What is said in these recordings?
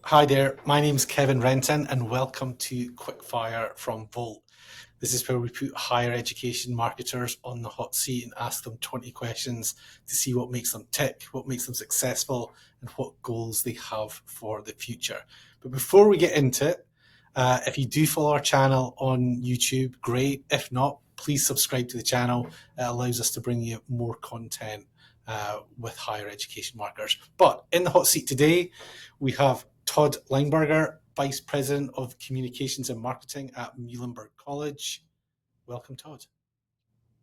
Hi there, my name's Kevin Renton, and welcome to QuickFire from Volt. This is where we put higher education marketers on the hot seat and ask them 20 questions to see what makes them tick, what makes them successful, and what goals they have for the future. But before we get into it, if you do follow our channel on YouTube, great. If not, please subscribe to the channel. It allows us to bring you more content with higher education marketers. But in the hot seat today, we have Todd Lineburger, Vice President of Communications and Marketing at Muhlenberg College. Welcome, Todd.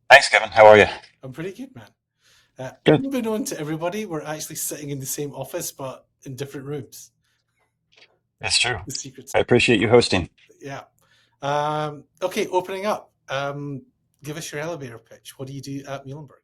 Thanks, Kevin. How are you? I'm pretty good, man. Good. Unbeknown to everybody, we're actually sitting in the same office, but in different rooms. It's true. The secret's I out. appreciate you hosting. Yeah. Okay, opening up. Give us your elevator pitch. What do you do at Muhlenberg?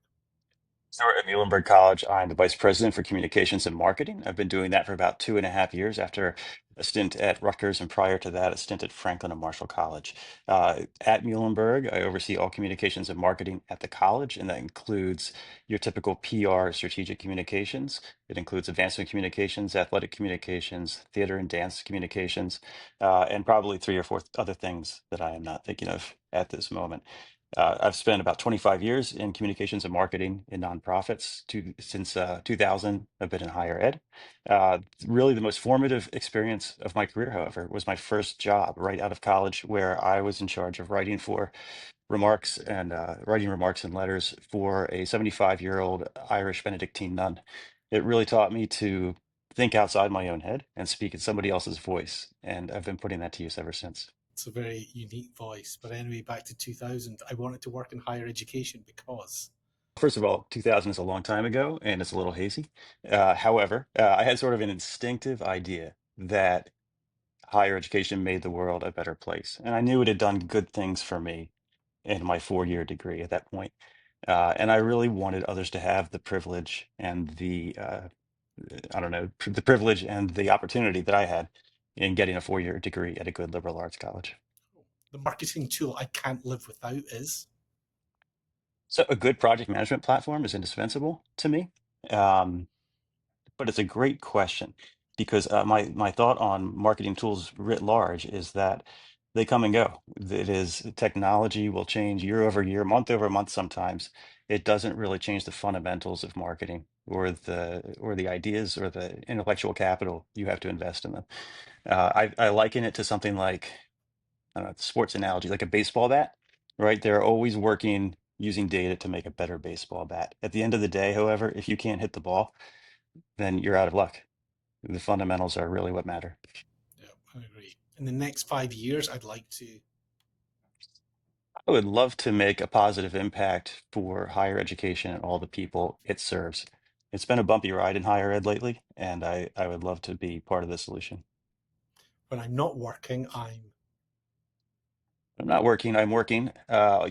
So at Muhlenberg College, I'm the Vice President for Communications and Marketing. I've been doing that for about 2.5 years after a stint at Rutgers, and prior to that, a stint at Franklin and Marshall College. At Muhlenberg, I oversee all communications and marketing at the college, and that includes your typical PR, strategic communications. It includes advancement communications, athletic communications, theater and dance communications, and probably three or four other things that I am not thinking of at this moment. I've spent about 25 years in communications and marketing in nonprofits since 2000. I've been in higher ed. Really, the most formative experience of my career, however, was my first job right out of college, where I was in charge of writing remarks and letters for a 75-year-old Irish Benedictine nun. It really taught me to think outside my own head and speak in somebody else's voice, and I've been putting that to use ever since. It's a very unique voice. But anyway, back to 2000. I wanted to work in higher education because. First of all, 2000 is a long time ago and it's a little hazy. However, I had sort of an instinctive idea that higher education made the world a better place. And I knew it had done good things for me in my 4-year degree at that point. And I really wanted others to have the privilege and I don't know, the privilege and the opportunity that I had in getting a 4-year degree at a good liberal arts college. The marketing tool I can't live without is. So a good project management platform is indispensable to me. Um, But it's a great question because my thought on marketing tools writ large is that they come and go. It is technology will change year over year, month over month sometimes. It doesn't really change the fundamentals of marketing or the ideas or the intellectual capital you have to invest in them. I liken it to something like I don't know, sports analogy, like a baseball bat, right? They're always working using data to make a better baseball bat. At the end of the day, however, if you can't hit the ball, then you're out of luck. The fundamentals are really what matter. Yeah, I agree. In the next 5 years, I'd like to. I would love to make a positive impact for higher education and all the people it serves. It's been a bumpy ride in higher ed lately, and I would love to be part of the solution. When I'm not working, I'm. I'm not working, I'm working,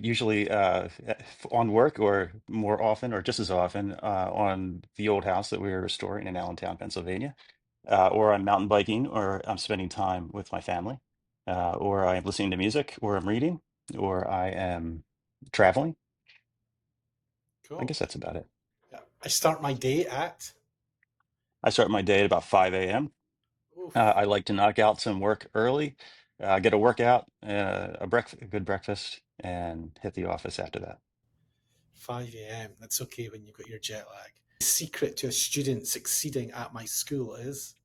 usually on work or more often or just as often on the old house that we are restoring in Allentown, Pennsylvania, or I'm mountain biking, or I'm spending time with my family, or I'm listening to music, or I'm reading, or I am traveling. I Cool. guess that's about it. Yeah. I start my day at. I start my day at about 5 a.m. Oof, I like to knock out some work early, get a workout, a good breakfast, and hit the office after that. 5 a.m. That's okay when you've got your jet lag. The secret to a student succeeding at my school is.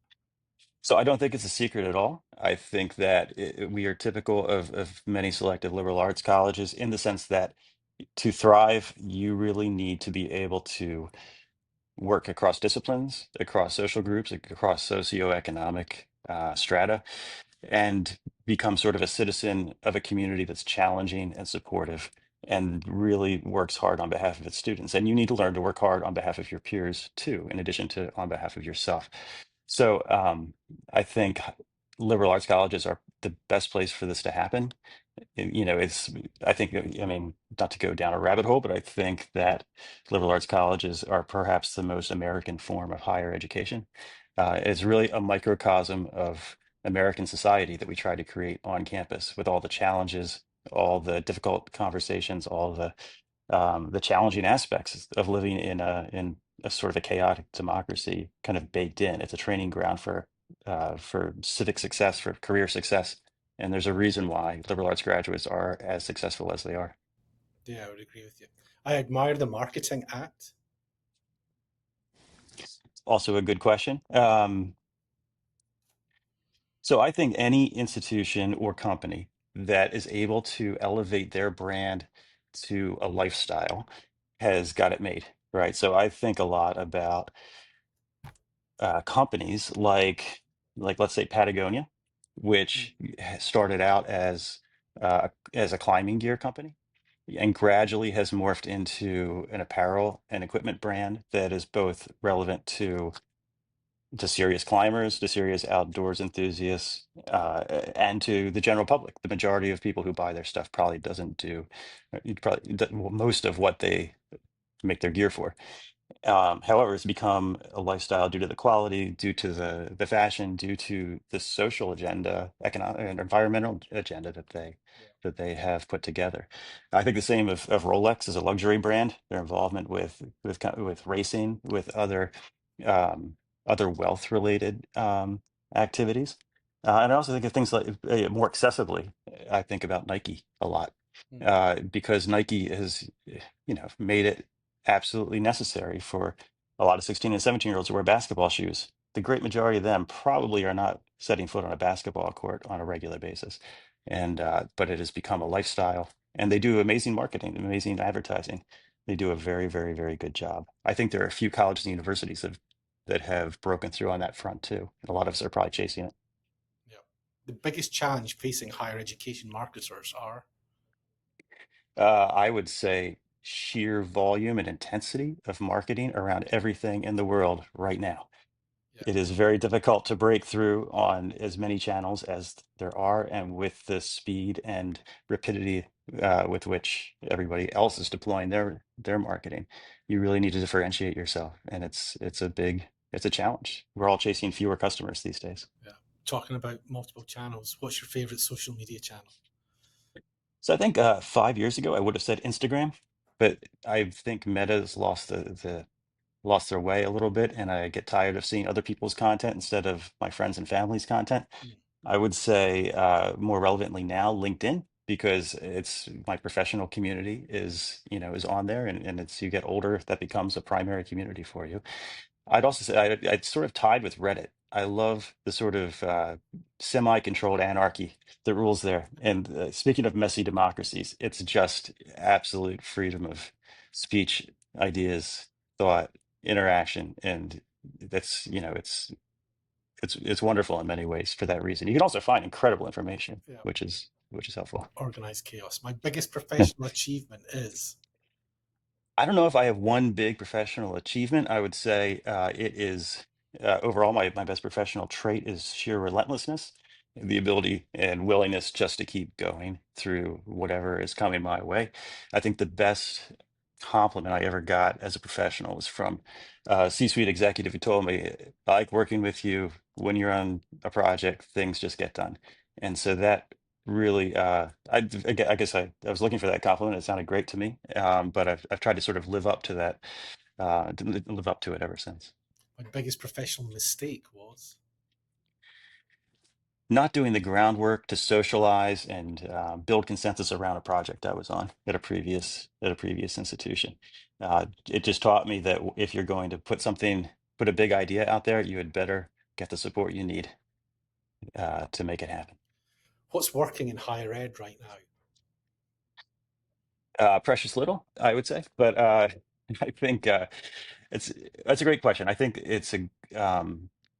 So I don't think it's a secret at all. I think that we are typical of many selective liberal arts colleges in the sense that to thrive, you really need to be able to work across disciplines, across social groups, across socioeconomic strata, and become sort of a citizen of a community that's challenging and supportive and really works hard on behalf of its students. And you need to learn to work hard on behalf of your peers too, in addition to on behalf of yourself. So I think liberal arts colleges are the best place for this to happen. It's, I think, I mean, not to go down a rabbit hole, but I think that liberal arts colleges are perhaps the most American form of higher education. It's really a microcosm of American society that we try to create on campus with all the challenges, all the difficult conversations, all the challenging aspects of living in a sort of a chaotic democracy kind of baked in. It's a training ground for for civic success, for career success. And there's a reason why liberal arts graduates are as successful as they are. Yeah, I would agree with you. I admire the marketing act. Also a good question. So I think any institution or company that is able to elevate their brand to a lifestyle has got it made, right? So I think a lot about companies like let's say Patagonia, Mm, which started out as a climbing gear company and gradually has morphed into an apparel and equipment brand that is both relevant to serious climbers, to serious outdoors enthusiasts, and to the general public. The majority of people who buy their stuff probably doesn't do well, most of what they make their gear for. However, it's become a lifestyle due to the quality, due to the fashion, due to the social agenda, economic and environmental agenda yeah. that they have put together. I think the same of Rolex as a luxury brand. Their involvement with racing, with um, other wealth related activities, and I also think of things like more accessibly. I think about Nike a lot Mm, because Nike has made it absolutely necessary for a lot of 16 and 17-year-olds to wear basketball shoes. The great majority of them probably are not setting foot on a basketball court on a regular basis. And but it has become a lifestyle. And they do amazing marketing, amazing advertising. They do a very, very, very good job. I think there are a few colleges and universities that have broken through on that front too. And a lot of us are probably chasing it. yeah. The biggest challenge facing higher education marketers are, I would say sheer volume and intensity of marketing around everything in the world right now. yeah, It is very difficult to break through on as many channels as there are, and with the speed and rapidity with which everybody else is deploying their marketing, you really need to differentiate yourself, and it's a challenge. We're all chasing fewer customers these days. yeah. Talking about multiple channels, what's your favorite social media channel? So I think 5 years ago I would have said Instagram, but I think Meta's lost their way a little bit, and I get tired of seeing other people's content instead of my friends and family's content. Mm, I would say more relevantly now, LinkedIn, because it's my professional community is on there, and it's you get older, that becomes a primary community for you. I'd also say I'd sort of tied with Reddit. I love the sort of semi-controlled anarchy that rules there. And speaking of messy democracies, it's just absolute freedom of speech, ideas, thought, interaction, and it's wonderful in many ways for that reason. You can also find incredible information, yeah, which is helpful. organized chaos. My biggest professional achievement is, I don't know if I have one big professional achievement. I would say it is overall my best professional trait is sheer relentlessness, the ability and willingness just to keep going through whatever is coming my way. I think the best compliment I ever got as a professional was from a C-suite executive who told me, I like working with you. When you're on a project, things just get done. And so that really I guess I was looking for that compliment. It sounded great to me, but I've tried to sort of live up to that, live up to it ever since. my biggest professional mistake was, Not doing the groundwork to socialize and build consensus around a project I was on at a previous institution. It just taught me that if you're going to put a big idea out there, you had better get the support you need to make it happen. what's working in higher ed right now? Precious little, I would say, but I think it's that's a great question. I think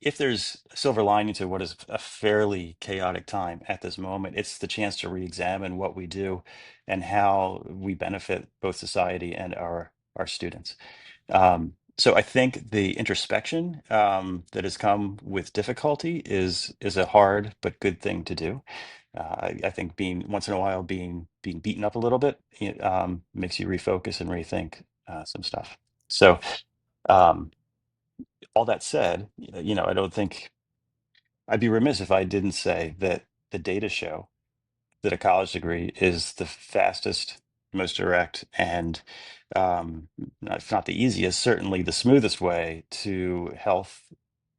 if there's a silver lining to what is a fairly chaotic time at this moment, it's the chance to re-examine what we do and how we benefit both society and our students. So I think the introspection that has come with difficulty is a hard but good thing to do. I think being once in a while being beaten up a little bit makes you refocus and rethink some stuff. So um, all that said, I don't think I'd be remiss if I didn't say that the data show that a college degree is the fastest, most direct, and if not the easiest, certainly the smoothest way to health,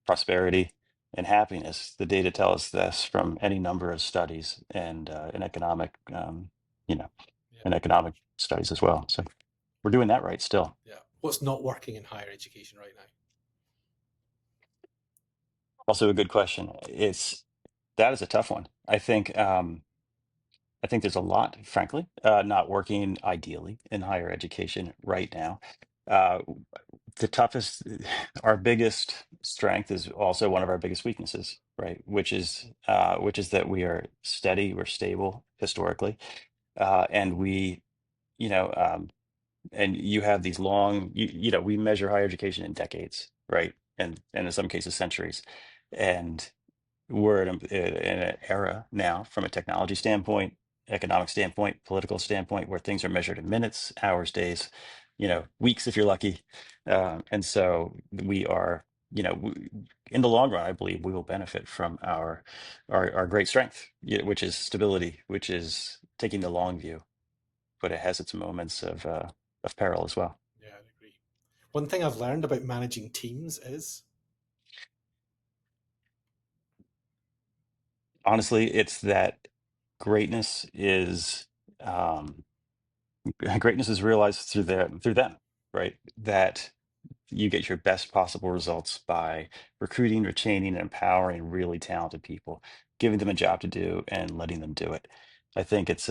prosperity, and happiness. The data tell us this from any number of studies and in economic, you know, Yeah. in economic studies as well. So we're doing that right still. Yeah. What's not working in higher education right now? Also a good question. That is a tough one. I think there's a lot, frankly, not working ideally in higher education right now. Uh, the toughest, our biggest strength is also one of our biggest weaknesses, right? Which is that we are steady, we're stable historically, and you know, um, and you have these long, we measure higher education in decades, right? And in some cases centuries, and we're in an era now from a technology standpoint, economic standpoint, political standpoint, where things are measured in minutes, hours, days, weeks if you're lucky. And so we are, in the long run, I believe we will benefit from our great strength, which is stability, which is taking the long view, but it has its moments of peril as well. Yeah, I agree. One thing I've learned about managing teams is Honestly, it's that greatness is um, greatness is realized through them, right? That you get your best possible results by recruiting, retaining, and empowering really talented people, giving them a job to do and letting them do it. I think it's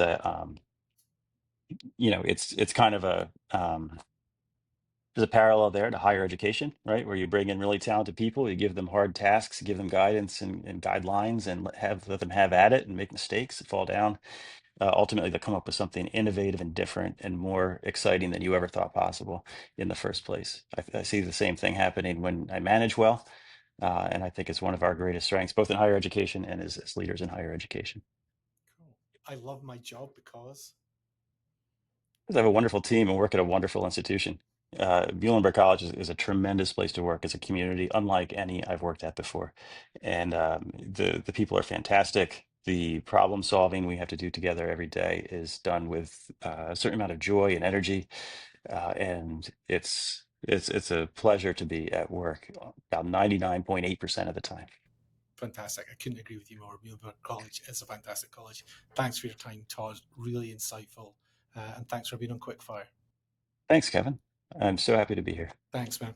kind of there's a parallel there to higher education, right? Where you bring in really talented people, you give them hard tasks, give them guidance and guidelines, and let them have at it and make mistakes, fall down. Ultimately, they'll come up with something innovative and different and more exciting than you ever thought possible in the first place. I see the same thing happening when I manage well, and I think it's one of our greatest strengths, both in higher education and as leaders in higher education. cool. I love my job because Because I have a wonderful team and work at a wonderful institution. Muhlenberg College is a tremendous place to work as a community, unlike any I've worked at before. And the people are fantastic. The problem solving we have to do together every day is done with a certain amount of joy and energy, and it's a pleasure to be at work about 99.8% of the time. fantastic. I couldn't agree with you more. Muhlenberg College is a fantastic college. Thanks for your time, Todd. Really insightful. And thanks for being on Quickfire. Thanks, Kevin. I'm so happy to be here. Thanks, man.